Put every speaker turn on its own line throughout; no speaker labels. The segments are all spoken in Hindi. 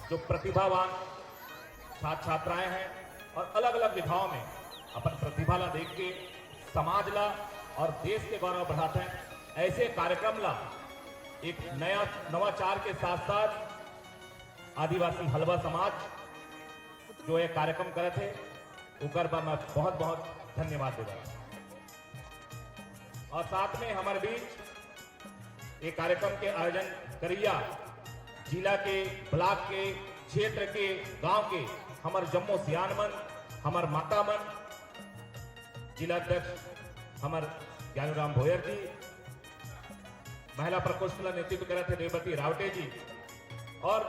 जो प्रतिभावान छात्र छात्राएं हैं और अलग अलग विधाओं में अपन प्रतिभा ला देख के समाज ला और देश के गौरव बढ़ाते हैं, ऐसे कार्यक्रम ला एक नया नवाचार के साथ साथ आदिवासी हलवा समाज जो ये कार्यक्रम करे थे उकर बा मैं बहुत बहुत धन्यवाद देता। और साथ में हमारे बीच ये कार्यक्रम के आयोजन करिया जिला के, ब्लॉक के, क्षेत्र के, गांव के हमारे जम्मो सियान मन, हमार माता मन, जिला अध्यक्ष हमार ज्ञानराम भोयर जी, महिला प्रकोष्ठ का नेतृत्व करे थे रेवती रावटे जी, और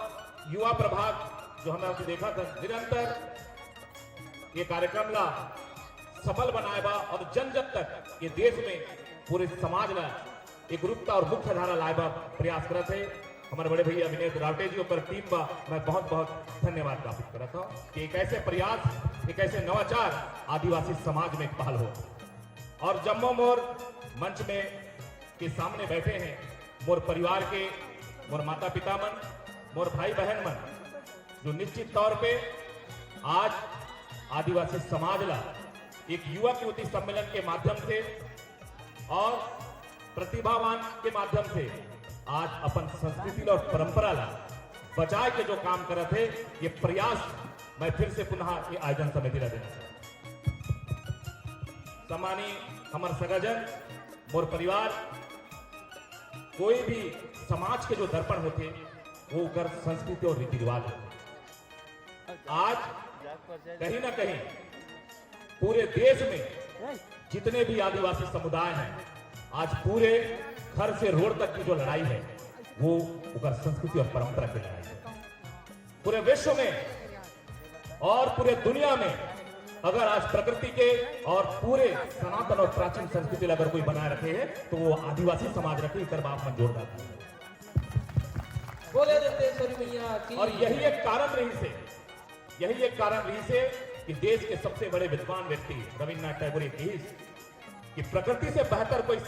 युवा प्रभाग जो हमने देखा था निरंतर ये कार्यक्रम ला सफल बनाए बा और जन जन तक ये देश में पूरे समाज ला एक रूपता और मुख्य धारा लाए बा प्रयास करते थे। हमारे बड़े भैया विनय रावटे जी पर टीम बा मैं बहुत बहुत धन्यवाद ज्ञापित करता हूँ कि एक ऐसे प्रयास, एक ऐसे नवाचार आदिवासी समाज में एक पहल हो। और जम्मो मोर मंच में के सामने बैठे हैं मोर परिवार के, मोर माता पिता मन, मोर भाई बहन मन, जो निश्चित तौर पे आज आदिवासी समाज ला एक युवा युवती सम्मेलन के माध्यम से और प्रतिभावान के माध्यम से आज अपन संस्कृति और परंपरा ला बचाए के जो काम करे थे, ये प्रयास मैं फिर से पुनः ये आयोजन समिति ला देना सम्मानी हमार सगाजन, मोर परिवार, कोई भी समाज के जो दर्पण होते वो कर संस्कृति और रीति रिवाज होते। आज कहीं ना कहीं पूरे देश में जितने भी आदिवासी समुदाय हैं, आज पूरे घर से रोड तक की जो लड़ाई है वो उकर संस्कृति और परंपरा की लड़ाई है। पूरे विश्व में और पूरे दुनिया में अगर आज प्रकृति के और पूरे सनातन और प्राचीन संस्कृति अगर कोई बनाए रखे है तो वो आदिवासी समाज रखे, इकर बाप मन जोड़ डालता है। और यही एक कारण रही से कि देश के सबसे बड़े विद्वान व्यक्ति रविन्द्रनाथ टैगोर कि प्रकृति से बेहतर कोई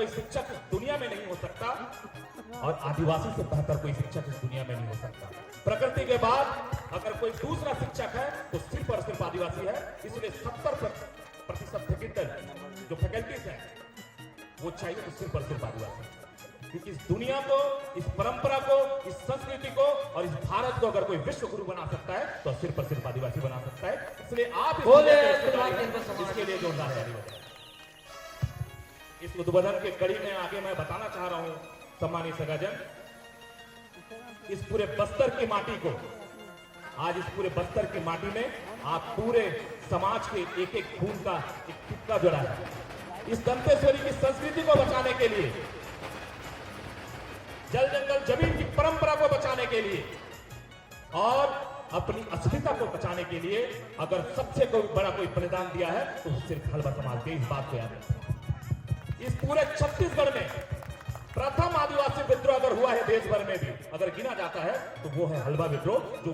शिक्षक इस दुनिया में नहीं हो सकता और आदिवासी से बेहतर कोई शिक्षक इस दुनिया में नहीं हो सकता। प्रकृति के बाद अगर कोई दूसरा शिक्षक है तो सिर्फ और सिर्फ आदिवासी है। इसलिए 70% जो फैकल्टीज है वो चाहिए तो सिर्फ और सिर्फ आदिवासी, क्योंकि इस दुनिया को, इस परंपरा को, इस संस्कृति को और इस भारत को अगर कोई विश्व गुरु बना सकता है तो सिर्फ और सिर्फ आदिवासी बना सकता है। इसलिए आप इसके लिए जोरदार ताली बजाएं। इस उद्बोधन के कड़ी में आगे मैं बताना चाह रहा हूं सम्मानित सगाजन, इस पूरे बस्तर की माटी को, आज इस पूरे बस्तर की माटी में आप पूरे समाज के एक एक खून का एक टुकड़ा जोड़ा है। इस दंतेश्वरी की संस्कृति को बचाने के लिए, जल जंगल जमीन की परंपरा को बचाने के लिए और अपनी अस्मिता को बचाने के लिए अगर सबसे बड़ा कोई बलिदान दिया है तो सिर्फ हलवा समाज के। इस बात को याद रखें। इस पूरे छत्तीसगढ़ में प्रथम आदिवासी विद्रोह अगर हुआ है देश भर में भी अगर गिना जाता है तो वो है हलवा विद्रोह, जो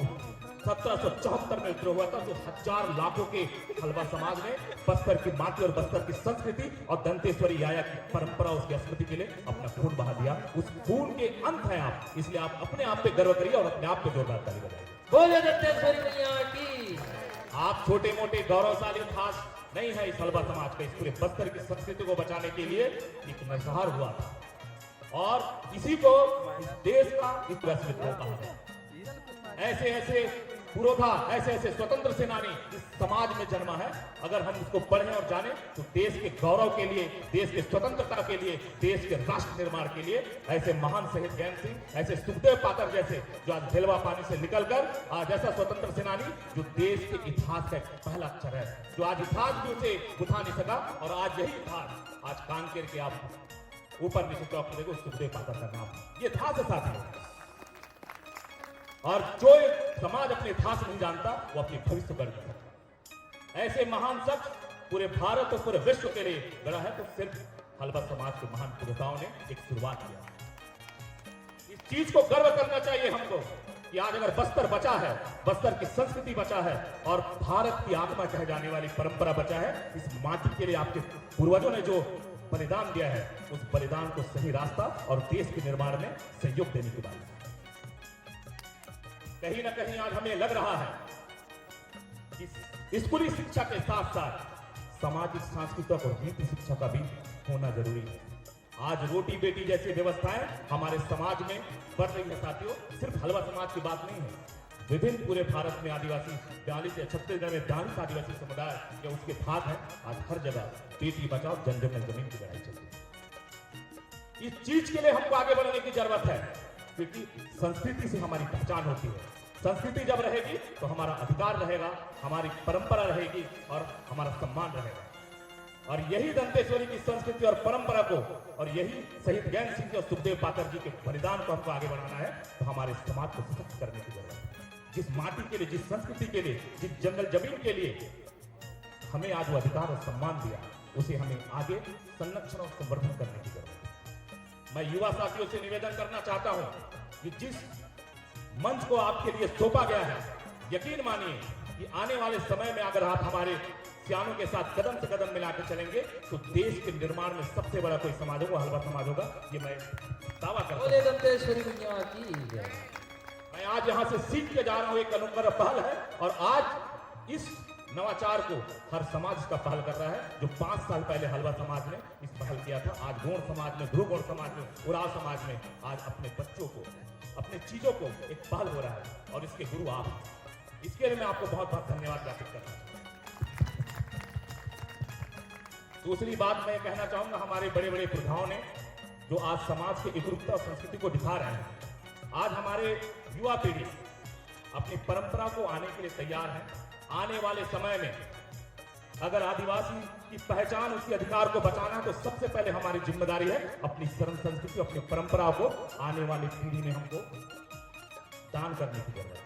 1774 में विद्रोह हुआ था। जो हजार लाखों के हलवा समाज ने बस्तर की माटी और बस्तर की संस्कृति और दंतेश्वरी याया की परंपरा, उसकी स्मृति के लिए अपना खून बहा दिया। उस खून के अंत है आप, इसलिए आप अपने आप पे गर्व करिए और अपने आप पे जोरदार ताली बजाइए।
बोले दंतेश्वरी मैया की।
आप छोटे मोटे गौरवशाली खास नहीं है इस हलवा समाज का। इस पूरे बस्तर की संस्कृति को बचाने के लिए एक नरसंहार हुआ था और इसी को इस देश का इतिहास विद्रोह कहा है। ऐसे ऐसे पुरोधा, ऐसे ऐसे स्वतंत्र सेनानी इस समाज में जन्मा है। अगर हम इसको पढ़ें और जानें तो देश के गौरव के लिए, देश के स्वतंत्रता के लिए, देश के राष्ट्र निर्माण के लिए ऐसे महान शहीद ज्ञान सिंह, ऐसे सुखदेव पातर जैसे जो आज भेलवा पानी से निकलकर आज ऐसा स्वतंत्र सेनानी जो देश के इतिहास का पहला अक्षर है, जो आज इतिहास भी उसे बुझा नहीं सका। और आज यही इतिहास आज कांकेर के आप ऊपर नीचे चौक देखो, सुखदेव पातर का नाम, ये इतिहास है साथियों। और जो समाज अपने इतिहास नहीं जानता वो अपनी भविष्य गढ़ नहीं सकता। ऐसे महान शख्स पूरे भारत और पूरे विश्व के लिए गढ़ा है तो सिर्फ हलवा समाज के महान पुरुषों ने एक शुरुआत किया। इस चीज को गर्व करना चाहिए हमको कि आज अगर बस्तर बचा है, बस्तर की संस्कृति बचा है और भारत की आत्मा कहे जाने वाली परंपरा बचा है, इस माटी के लिए आपके पूर्वजों ने जो बलिदान दिया है उस बलिदान को सही रास्ता और देश के निर्माण में सहयोग देने की बात है। कहीं ना कहीं आज हमें लग रहा है कि स्कूली शिक्षा के साथ साथ सामाजिक, सांस्कृतिक और नीति शिक्षा का भी होना जरूरी है। आज रोटी बेटी जैसी व्यवस्थाएं हमारे समाज में बढ़ रही है साथियों। सिर्फ हलवा समाज की बात नहीं है, विभिन्न पूरे भारत में आदिवासी 42 या छत्तीसगढ़ में 42 आदिवासी समुदाय या उसके भाग हैं। आज हर जगह बेटी बचाओ जन जन में जमीन की लड़ाई चल रही है। इस चीज के लिए हमको आगे बढ़ने की जरूरत है, क्योंकि संस्कृति से हमारी पहचान होती है। संस्कृति जब रहेगी तो हमारा अधिकार रहेगा, हमारी परंपरा रहेगी और हमारा सम्मान रहेगा। और यही दंतेश्वरी की संस्कृति और परंपरा को और यही शहीद ज्ञान सिंह और सुखदेव पातर जी के बलिदान को हमको आगे बढ़ाना है। तो हमारे समाज को सशक्त करने की जरूरत है। जिस माटी के लिए, जिस संस्कृति के लिए, जिस जंगल जमीन के लिए हमें आज वो अधिकार और सम्मान दिया, उसे हमें आगे संरक्षण और संवर्धन करने की जरूरत है। मैं युवा साथियों से निवेदन करना चाहता हूं कि जिस मंच को आपके लिए सौंपा गया है, यकीन मानिए कि आने वाले समय में अगर आप हमारे सियानों के साथ कदम से कदम मिलाकर चलेंगे तो देश के निर्माण में सबसे बड़ा कोई समाज होगा, हलवा समाज होगा। ये मैं दावा करता हूं।
दंतेश्वरी मैया की जय।
मैं आज यहां से सीख के जा रहा हूं, एक अनुकरण पहल है और आज इस नवाचार को हर समाज का पहल कर रहा है। जो 5 साल पहले हलवा समाज ने इस पहल किया था, आज गोंड समाज में, ध्रुव गोंड समाज में, उराव समाज में आज अपने बच्चों को, अपने चीजों को एक पहल हो रहा है और इसके गुरु आप हैं। इसके लिए मैं आपको बहुत बहुत धन्यवाद ज्ञापित करना चाहूंगा। दूसरी बात मैं कहना चाहूंगा, हमारे बड़े बड़े प्रधाओं ने जो आज समाज के एकरूपता और संस्कृति को दिखा रहे हैं, आज हमारे युवा पीढ़ी अपनी परंपरा को आने के लिए तैयार है। आने वाले समय में अगर आदिवासी की पहचान, उसके अधिकार को बचाना है तो सबसे पहले हमारी जिम्मेदारी है अपनी शरण संस्कृति, अपनी परंपरा को आने वाली पीढ़ी में हमको दान करने की जरूरत है।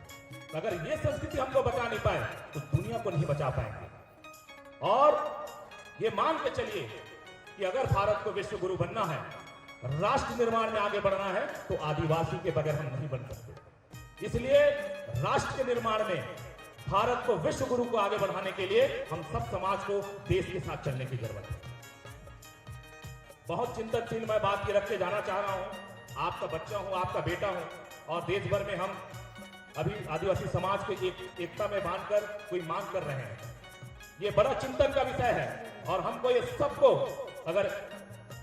अगर ये संस्कृति हमको बचा नहीं पाए तो दुनिया को नहीं बचा पाएंगे। और ये मान के चलिए कि अगर भारत को विश्व गुरु बनना है, राष्ट्र निर्माण में आगे बढ़ना है, तो आदिवासी के बगैर हम नहीं बन सकते। इसलिए राष्ट्र के निर्माण में भारत को विश्व गुरु को आगे बढ़ाने के लिए हम सब समाज को देश के साथ चलने की जरूरत है। बहुत चिंतनशील मैं बात ये रख के जाना चाह रहा हूं। आपका बच्चा हूं, आपका बेटा हूं और देश भर में हम अभी आदिवासी समाज को एकता में बांधकर कोई मांग कर रहे हैं। ये बड़ा चिंतन का विषय है और हमको ये सबको अगर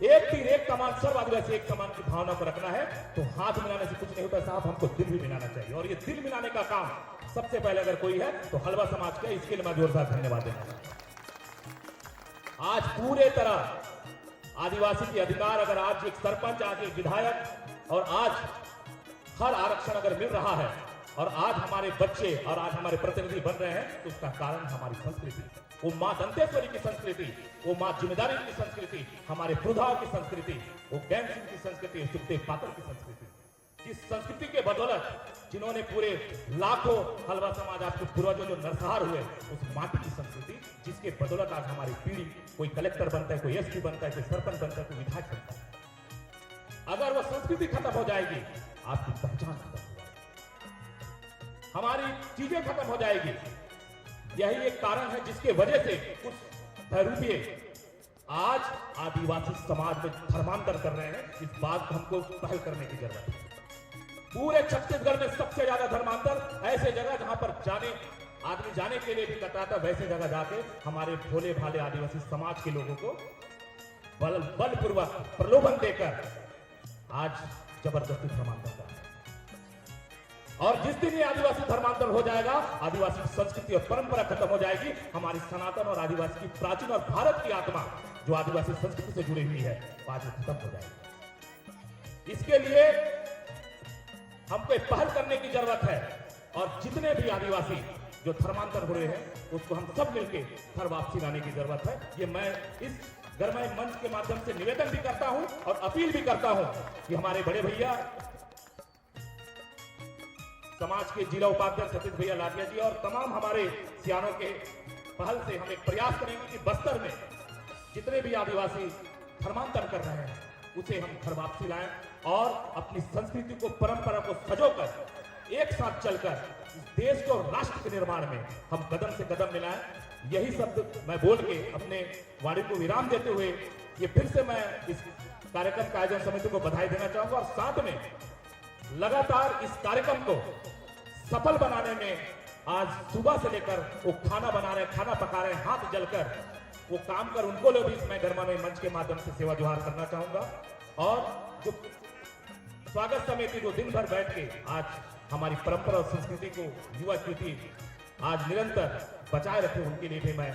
एक तीर एक कमान, सब आदिवासी एक कमान की भावना को रखना है तो हाथ मिलाने से कुछ नहीं होता साहब, हमको दिल भी मिलाना चाहिए। और ये दिल मिलाने का काम सबसे पहले अगर कोई है तो हलवा समाज का। इसके लिए मैं जोरदार धन्यवाद देना चाहता हूं। आज पूरे तरह आदिवासी के अधिकार, अगर आज एक सरपंच, आज एक विधायक और आज हर आरक्षण अगर मिल रहा है और आज हमारे बच्चे और आज हमारे प्रतिनिधि बन रहे हैं तो उसका कारण हमारी संस्कृति, वो मां दंतेश्वरी की संस्कृति, वो मां जिम्मेदारी की संस्कृति, हमारे पुरधाओं की संस्कृति, वो ज्ञान सिंह की संस्कृति, सुखदेव पातर की संस्कृति। जिस संस्कृति के बदौलत जिन्होंने पूरे लाखों हलवा समाज, आपके पूर्वजों जो नरसंहार हुए, उस माटी की संस्कृति जिसके बदौलत आज हमारी पीढ़ी कोई कलेक्टर बनता है, कोई एसपी बनता है, कोई सरपंच बनता है, कोई विधायक बनता है। अगर वो संस्कृति खत्म हो जाएगी, आपकी पहचान खत्म हो जाएगी, हमारी चीजें खत्म हो जाएगी। यही एक कारण है जिसके वजह से कुछ बहरूपिये आज आदिवासी समाज में धर्मांतर कर रहे हैं। इस बात को हमको पहल करने की जरूरत है। पूरे छत्तीसगढ़ में सबसे ज्यादा धर्मांतर ऐसे जगह जहां पर आदमी जाने के लिए भी कतराता, वैसे जगह जाके हमारे भोले भाले आदिवासी समाज के लोगों को बलपूर्वक प्रलोभन देकर आज जबरदस्ती धर्मांतर कर रहे हैं। और जिस दिन ये आदिवासी धर्मांतर हो जाएगा, आदिवासी संस्कृति और परंपरा खत्म हो जाएगी, हमारी सनातन और आदिवासी की प्राचीन और भारत की आत्मा जो आदिवासी संस्कृति से जुड़ी हुई है, आज खत्म हो जाएगी। इसके लिए हमको एक पहल करने की जरूरत है और जितने भी आदिवासी जो धर्मांतर हो रहे हैं उसको हम सब मिलकर घर वापसी लाने की जरूरत है। ये मैं इस गरमाई मंच के माध्यम से निवेदन भी करता हूं और अपील भी करता हूं कि हमारे बड़े भैया समाज के जिला उपाध्यक्ष सतीश भैया लाटिया जी और तमाम हमारे सियानों के पहल से हम एक प्रयास करेंगे कि बस्तर में जितने भी आदिवासी धर्मांतर कर रहे हैं उसे हम घर वापसी लाएं और अपनी संस्कृति को, परंपरा को सजोकर एक साथ चलकर इस देश को राष्ट्र के निर्माण में हम कदम से कदम मिलाएं। यही शब्द मैं बोल के अपने वाणी को विराम देते हुए ये फिर से मैं इस कार्यक्रम का आयोजन समिति को बधाई देना चाहूंगा और साथ में लगातार इस कार्यक्रम को सफल बनाने में आज सुबह से लेकर वो खाना बना रहे, खाना पका रहे, हाथ जलकर वो काम कर, उनको लोग भी मैं गर्मा में मंच के माध्यम से सेवा जोहार करना चाहूंगा। और जो स्वागत समिति जो दिन भर बैठ के आज हमारी परंपरा और संस्कृति को युवा पीढ़ी आज निरंतर बचाए रखे, उनके लिए भी मैं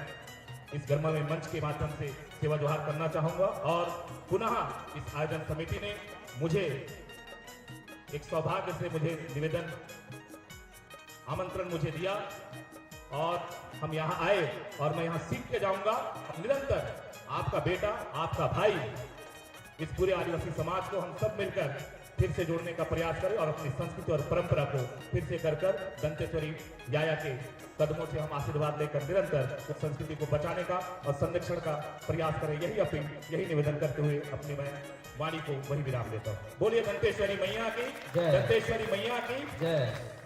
इस गर्मा में मंच के माध्यम से सेवा जोहार करना चाहूंगा। और पुनः इस आयोजन समिति ने मुझे एक सौभाग्य से मुझे निवेदन आमंत्रण मुझे दिया और हम यहाँ आए और मैं यहाँ सीख के जाऊंगा। निरंतर आपका बेटा, आपका भाई, इस पूरे आदिवासी समाज को हम सब मिलकर फिर से जोड़ने का प्रयास करें और अपनी संस्कृति और परंपरा को फिर से कर दंतेश्वरी याया के कदमों से हम आशीर्वाद लेकर निरंतर उस संस्कृति को बचाने का और संरक्षण का प्रयास करें। यही अपील, यही निवेदन करते हुए अपनी मैं वाणी को वही विराम देता हूँ। बोलिए दंतेश्वरी मैया की,
जय।
दंतेश्वरी मैया की
जय।